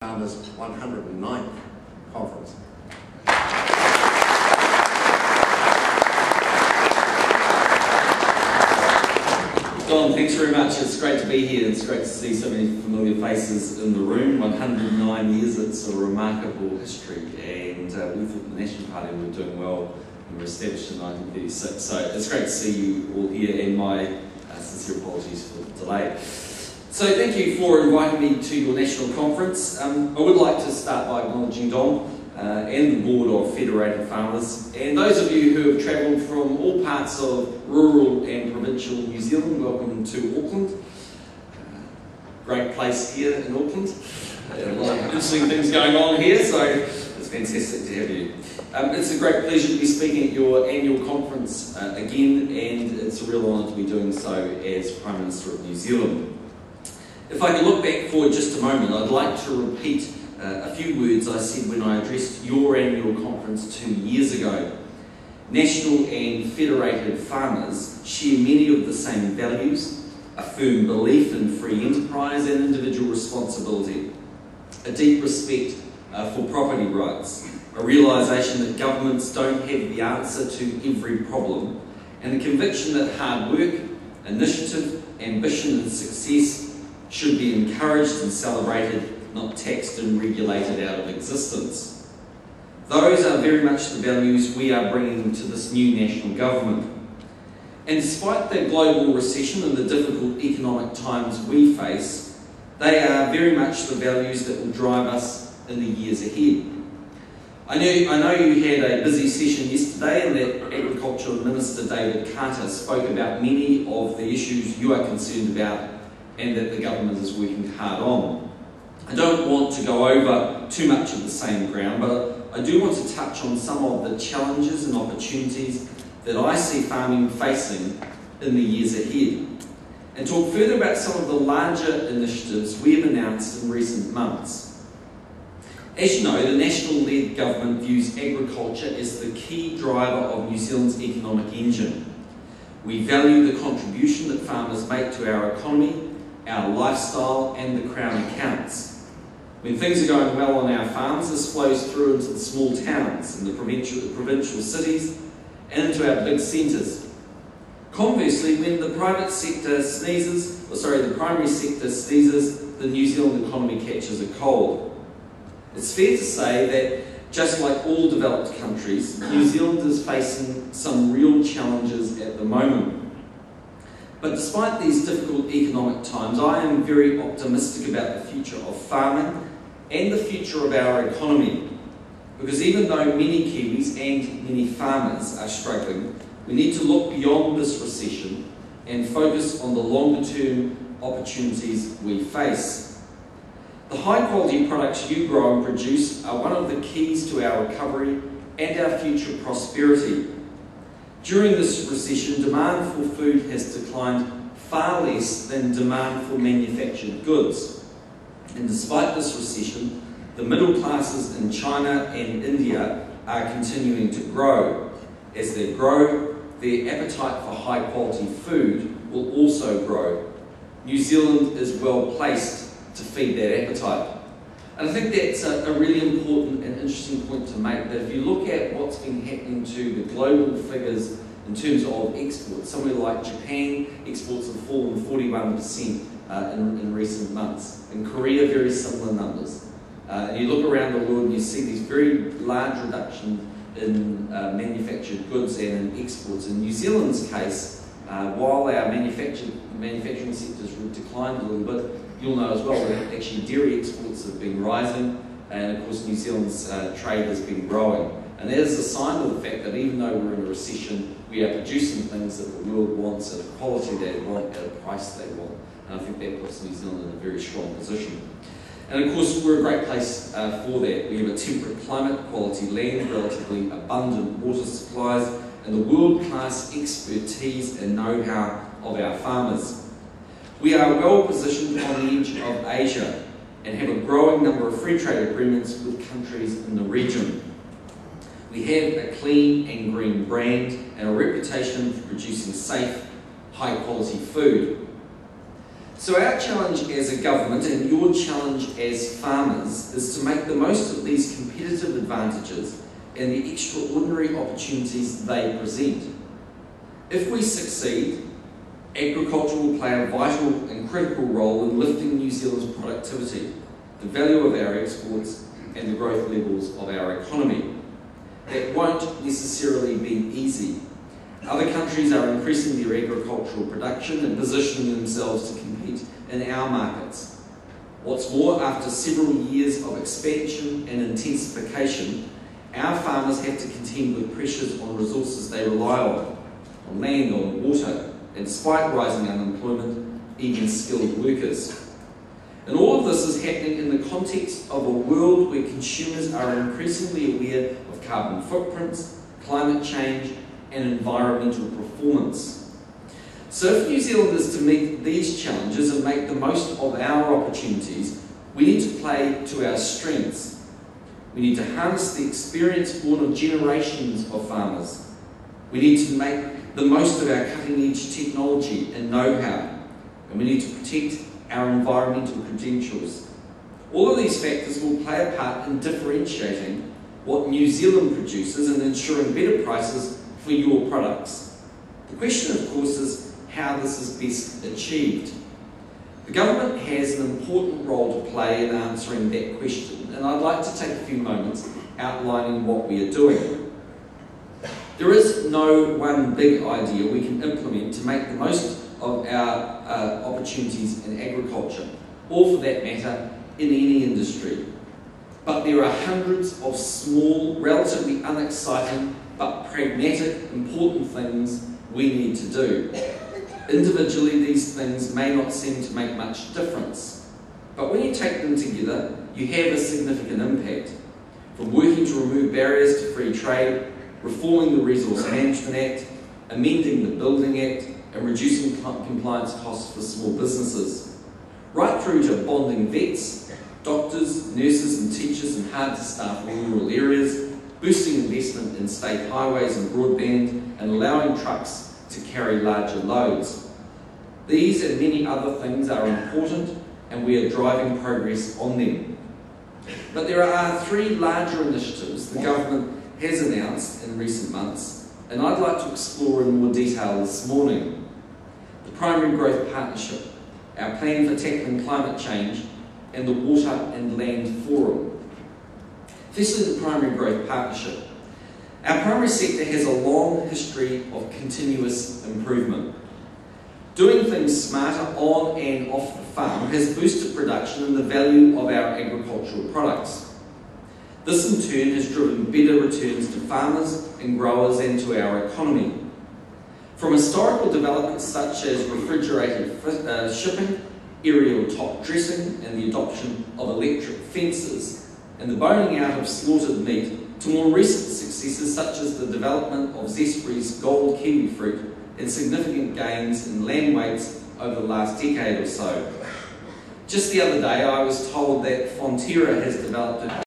Farmers' 109th conference. Don, thanks very much. It's great to be here. It's great to see so many familiar faces in the room. 109 years, it's a remarkable history, and we thought the National Party were doing well and were established in 1936. So it's great to see you all here, and my sincere apologies for the delay. So thank you for inviting me to your national conference. I would like to start by acknowledging Don and the board of Federated Farmers, and those of you who have travelled from all parts of rural and provincial New Zealand. Welcome to Auckland. Great place here in Auckland. A lot of interesting things going on here, so it's fantastic to have you. It's a great pleasure to be speaking at your annual conference again, and it's a real honour to be doing so as Prime Minister of New Zealand. If I could look back for just a moment, I'd like to repeat a few words I said when I addressed your annual conference 2 years ago. National and Federated Farmers share many of the same values: a firm belief in free enterprise and individual responsibility, a deep respect for property rights, a realisation that governments don't have the answer to every problem, and the conviction that hard work, initiative, ambition and success should be encouraged and celebrated, not taxed and regulated out of existence. Those are very much the values we are bringing to this new national government. And despite the global recession and the difficult economic times we face, they are very much the values that will drive us in the years ahead. I know you had a busy session yesterday, and that Agriculture Minister David Carter spoke about many of the issues you are concerned about and that the government is working hard on. I don't want to go over too much of the same ground, but I do want to touch on some of the challenges and opportunities that I see farming facing in the years ahead, and talk further about some of the larger initiatives we have announced in recent months. As you know, the national-led government views agriculture as the key driver of New Zealand's economic engine. We value the contribution that farmers make to our economy, our lifestyle and the Crown accounts. When things are going well on our farms, this flows through into the small towns and the provincial cities and into our big centres. Conversely, when the primary sector sneezes, the New Zealand economy catches a cold. It's fair to say that, just like all developed countries, New Zealand is facing some real challenges at the moment. But despite these difficult economic times, I am very optimistic about the future of farming and the future of our economy. Because even though many Kiwis and many farmers are struggling, we need to look beyond this recession and focus on the longer-term opportunities we face. The high-quality products you grow and produce are one of the keys to our recovery and our future prosperity. During this recession, demand for food has declined far less than demand for manufactured goods. And despite this recession, the middle classes in China and India are continuing to grow. As they grow, their appetite for high-quality food will also grow. New Zealand is well placed to feed that appetite. And I think that's a really important and interesting point to make, that if you look at what's been happening to the global figures in terms of exports, somewhere like Japan, exports have fallen 41% in recent months. In Korea, very similar numbers. And you look around the world and you see these very large reductions in manufactured goods and in exports. In New Zealand's case, while our manufacturing sectors declined a little bit, you'll know as well that actually dairy exports have been rising, and of course New Zealand's trade has been growing. And that is a sign of the fact that even though we're in a recession, we are producing things that the world wants at a quality they want, at a price they want. And I think that puts New Zealand in a very strong position. And of course, we're a great place for that. We have a temperate climate, quality land, relatively abundant water supplies, and the world-class expertise and know-how of our farmers. We are well positioned on the edge of Asia and have a growing number of free trade agreements with countries in the region. We have a clean and green brand and a reputation for producing safe, high-quality food. So our challenge as a government and your challenge as farmers is to make the most of these competitive advantages and the extraordinary opportunities they present. If we succeed, agriculture will play a vital and critical role in lifting New Zealand's productivity, the value of our exports and the growth levels of our economy. That won't necessarily be easy. Other countries are increasing their agricultural production and positioning themselves to compete in our markets. What's more, after several years of expansion and intensification, our farmers have to contend with pressures on resources they rely on land, on water, and despite rising unemployment, even skilled workers. And all of this is happening in the context of a world where consumers are increasingly aware of carbon footprints, climate change, and environmental performance. So if New Zealand is to meet these challenges and make the most of our opportunities, we need to play to our strengths. We need to harness the experience born of generations of farmers. We need to make the most of our cutting-edge technology and know-how, and we need to protect our environmental credentials. All of these factors will play a part in differentiating what New Zealand produces and ensuring better prices for your products. The question, of course, is how this is best achieved. The government has an important role to play in answering that question, and I'd like to take a few moments outlining what we are doing. There is no one big idea we can implement to make the most of our opportunities in agriculture, or for that matter, in any industry. But there are hundreds of small, relatively unexciting, but pragmatic, important things we need to do. Individually, these things may not seem to make much difference, but when you take them together, you have a significant impact. From working to remove barriers to free trade, reforming the Resource Management Act, amending the Building Act, and reducing compliance costs for small businesses, right through to bonding vets, doctors, nurses and teachers in hard-to-staff rural areas, boosting investment in state highways and broadband, and allowing trucks to carry larger loads. These and many other things are important, and we are driving progress on them. But there are three larger initiatives the government has announced in recent months, and I'd like to explore in more detail this morning. The Primary Growth Partnership, our plan for tackling climate change, and the Water and Land Forum. Firstly, the Primary Growth Partnership. Our primary sector has a long history of continuous improvement. Doing things smarter on and off the farm has boosted production and the value of our agricultural products. This in turn has driven better returns to farmers and growers and to our economy. From historical developments such as refrigerated shipping, aerial top dressing and the adoption of electric fences, and the boning out of slaughtered meat, to more recent successes such as the development of Zespri's gold kiwi fruit and significant gains in land weights over the last decade or so. Just the other day I was told that Fonterra has developed a